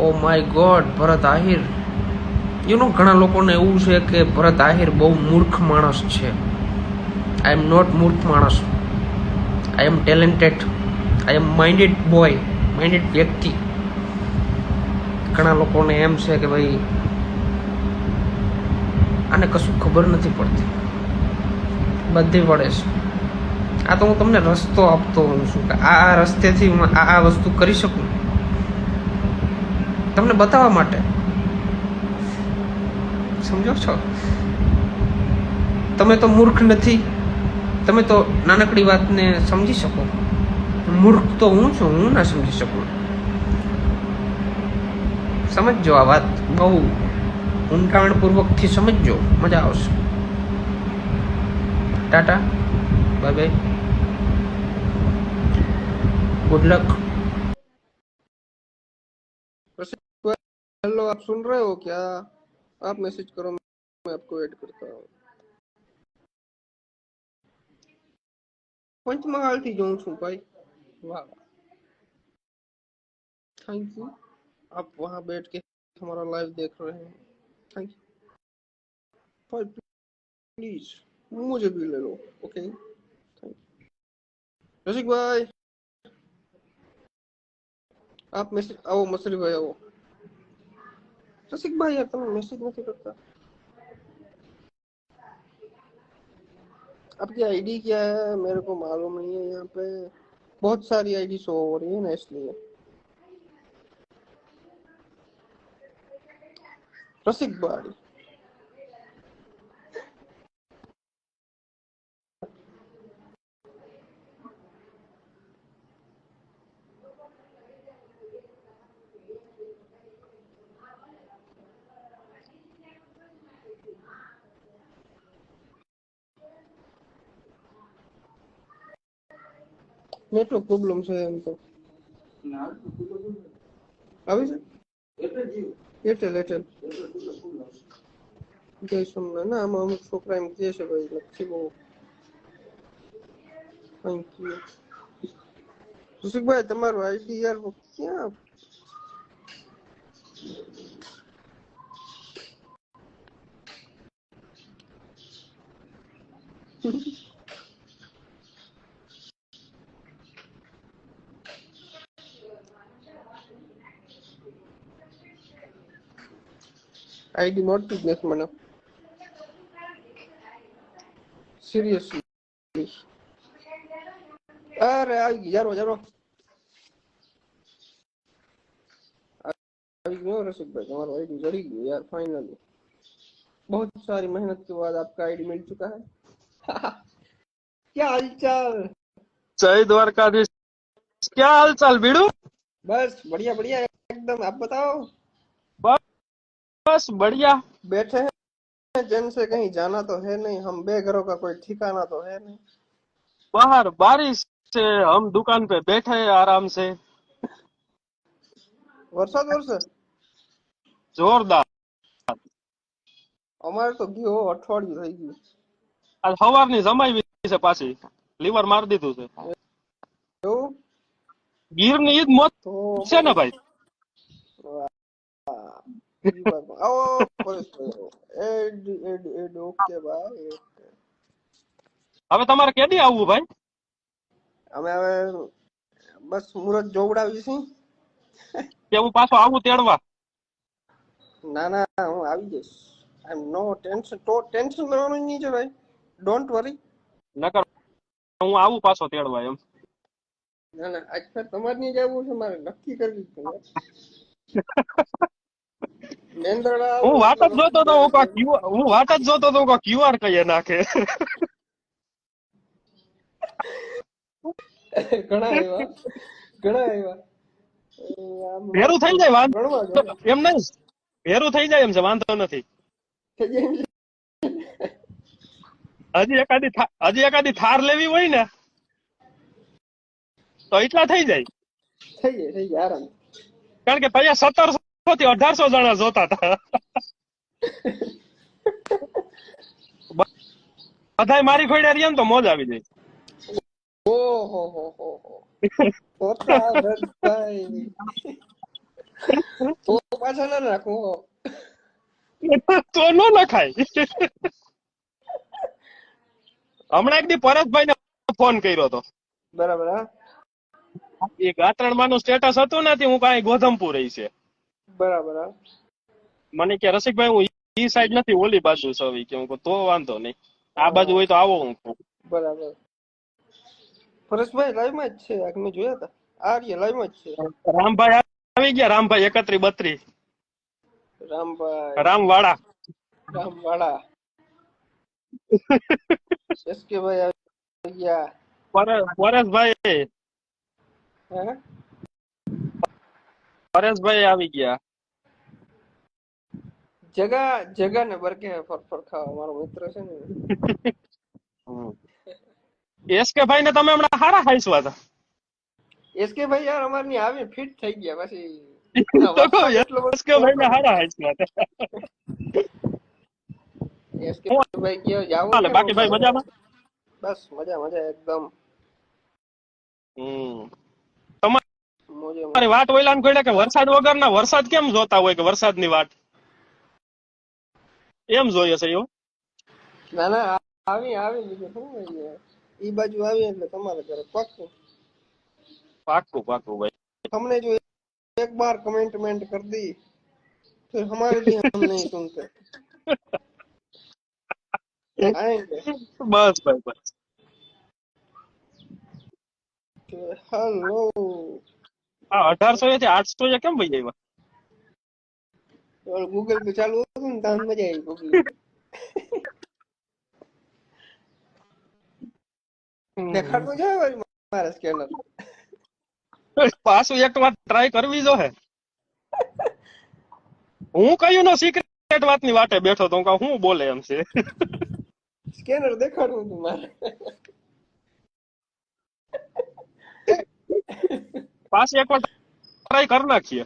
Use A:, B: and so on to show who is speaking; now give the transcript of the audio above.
A: Oh my God, ભરત આહિર. ઘણા લોકોને એવું છે કે ભરત આહિર બહુ મૂર્ખ માણસ છે. આઈ એમ નોટ મૂર્ખ માણસ. આઈ એમ ટેલેન્ટેડ. આઈ એમ માઇન્ડેડ બોય, માઇન્ડેડ વ્યક્તિ. ઘણા લોકોને એમ છે કે ભાઈ આને કશું ખબર નથી પડતી, બધી પડે છે. આ તો હું તમને રસ્તો આપતો હોઉં છું કે આ રસ્તેથી હું આ વસ્તુ કરી શકું, તમને બતાવવા માટે. સમજો છો? તમે તો મૂર્ખ નથી, તમે તો નાનકડી વાતને સમજી શકો. મૂર્ખ તો હું છું, હું ના સમજી શકું. સમજજો આ વાત, બહુ ઊંડાણપૂર્વકથી સમજજો, મજા આવશે. Tata, bye bye, good luck.
B: Hello, आप सुन रहे हो क्या? आप मैसेज करो, मैं आपको ऐड करता हूँ. पंचमहाल थी जाऊँ छू भाई. वाह, थैंक यू. आप वहाँ बैठ के हमारा लाइव देख रहे हैं. Thank you. भाई प्लीज मुझे भी ले लो. Okay, thank you. रसिक भाई, आप मैसेज आओ. मसरी भाई आओ. रसिक भाई यार तुम मैसेज नहीं करता. आपकी आईडी क्या है मेरे को मालूम नहीं है. यहाँ पे बहुत सारी आईडी शो हो रही है ना, इसलिए. रसिक भाई, नेटवर्क प्रॉब्लम છે એમ તો. આવી છે એરટેલ એરટેલ જય સોમનાથ. ના આમાં અમુક છોકરા એમ કહે છે ભાઈ લખી બહુ. Thank you. ઋષિકભાઈ તમારું આઈડી યાર ક્યાં? આઈડી મળતી જ નથી મને, સિરિયસલી. અરે આવી ગઈ, જારો જારો આવી गयो रसिक भाई. तुम्हारा आईडी जड़ी गई यार फाइनली. बहुत सारी मेहनत के बाद आपका आईडी मिल चुका है. क्या हालचाल?
C: जय द्वारकाधीश. क्या हाल चाल बीड़ू?
B: बस बढ़िया बढ़िया एकदम. आप बताओ?
C: बस बढ़िया.
B: बैठे हैं जन से, कहीं जाना तो है नहीं. हम बेघरों का कोई ठिकाना तो है नहीं.
C: बाहर बारिश से हम दुकान पे बैठे हैं आराम से.
B: वरसाद वरसे
C: जोरदार.
B: અમારે તો ગયો અઠવાડિયું થઈ ગયું.
C: आज સવારની જમાઈ છે પાછી, લીવર મારી દીધું છે.
B: એવું
C: ગીરની ઈદ મોત
B: તો
C: છે ને ભાઈ.
B: આવો Pareshbhai. Add add add. Okay ભાઈ, ઓકે.
C: હવે તમારે કેદી આવવું ભાઈ?
B: અમે હવે બસ મુરત જોવડાવી છે.
C: કે હું પાછો આવું તેડવા?
B: ના ના, હું આવી જઈશ. આઈ એમ નો ટેન્શન. તો ટેન્શન લેવાનું નહીં છે ભાઈ. Don't worry.
C: નકર હું આવું પાછો તેડવા એમ.
B: ના ના, આજ ફેર તમારે નહીં જવું છે, મારે નક્કી કરવી છે.
C: હું વાટ જ જોતો તો હું વાટ જ જોતો તો ક્યુઆર કહીએ નાખે.
B: ઘણા એવા
C: ભેરું થઈ જાય વાંધો એમ નહીં. ભેરું થઈ જાય એમ છે, વાંધો નથી. હજી એકાદી થાર લેવી હોય ને તો એટલા થઈ જાય.
B: થઈ જાય આરામ.
C: કારણ કે પહેલા 1700 થી 1800 જણા જોતા હતા. બધાય મારી ખોડ્યા રહ્યા ને તો મોજ આવી જાય.
B: ઓહો હો હો હો. ભાઈ તો પાછા ના નાખો.
C: તો નો લખાય. હમણાં એક દી પરેશભાઈ ને ફોન કર્યો હતો.
B: બરાબર. હા
C: એ ગાત્રણમાં નું સ્ટેટસ હતું ને હું કાંઈ ગોધમપુર રહી છે.
B: બરાબર. હા
C: મને કે રસિકભાઈ હું ઈ સાઈડ નથી ઓલી બાજુ સવી કે હું કહું તો વાંધો નહીં, આ બાજુ હોય તો આવો હું કહું.
B: બરાબર. પરેશભાઈ લાઈવ માં જ છે, આ મેં જોયા હતા. આર્ય લાઈવ માં જ છે.
C: રામભાઈ આવી ગયા, રામભાઈ 31 32
B: રામભાઈ
C: રામવાડા.
B: રામવાડા. એસકે ભાઈ આવી ગયા.
C: પરેશભાઈ
B: હે
C: પરેશભાઈ આવી ગયા.
B: જગા ને બરકે ફરફર ખાવા મારો મિત્ર છે ને.
C: એસકે ભાઈ ને તમે હમણાં હારા હાઈસવા હતા.
B: એસકે ભાઈ યાર અમારની આવી ફિટ થઈ ગયા પછી.
C: તો કહું એસકે ભાઈ ને હારા હાઈસવા હતા.
B: એસકે ભાઈ ગયો જાવ.
C: બાકી ભાઈ મજામાં?
B: બસ મજા મજા એકદમ.
C: મોજે તમારી વાટ ઓઈલાન કોઈડા કે વરસાદ વગરના વરસાદ કેમ જોતા હોય કે વરસાદની વાટ એમ જોઈએ છે એવું?
B: ના ના આવી બીજું શું હોય. ઈ બાજુ આવી એટલે તમારે ઘરે પાક્કું
C: પાક્કું ભાઈ.
B: हमने जो एक बार कमेंटमेंट कर दी फिर हमारे भी हम नहीं सुनते. आएंगे
C: બસ ભાઈ બસ.
B: हेलो.
C: આ 1800 થી 800 કેમ ભાઈ આવ્યા?
B: और गूगल पे चालू होતું ને તાન મજા આવી ગૂગલ. દેખાડતું જાય વળી મારા સ્કેનર.
C: પાછું એક વાત ટ્રાય કરવી જો હે. હું કયું નો સિક્રેટ વાતની વાટે બેઠો તો હું બોલે એમ છે.
B: સ્કેનર દેખાડવું હતું મારે.
C: પાછી એક વાર ટ્રાય કરી નાખીએ.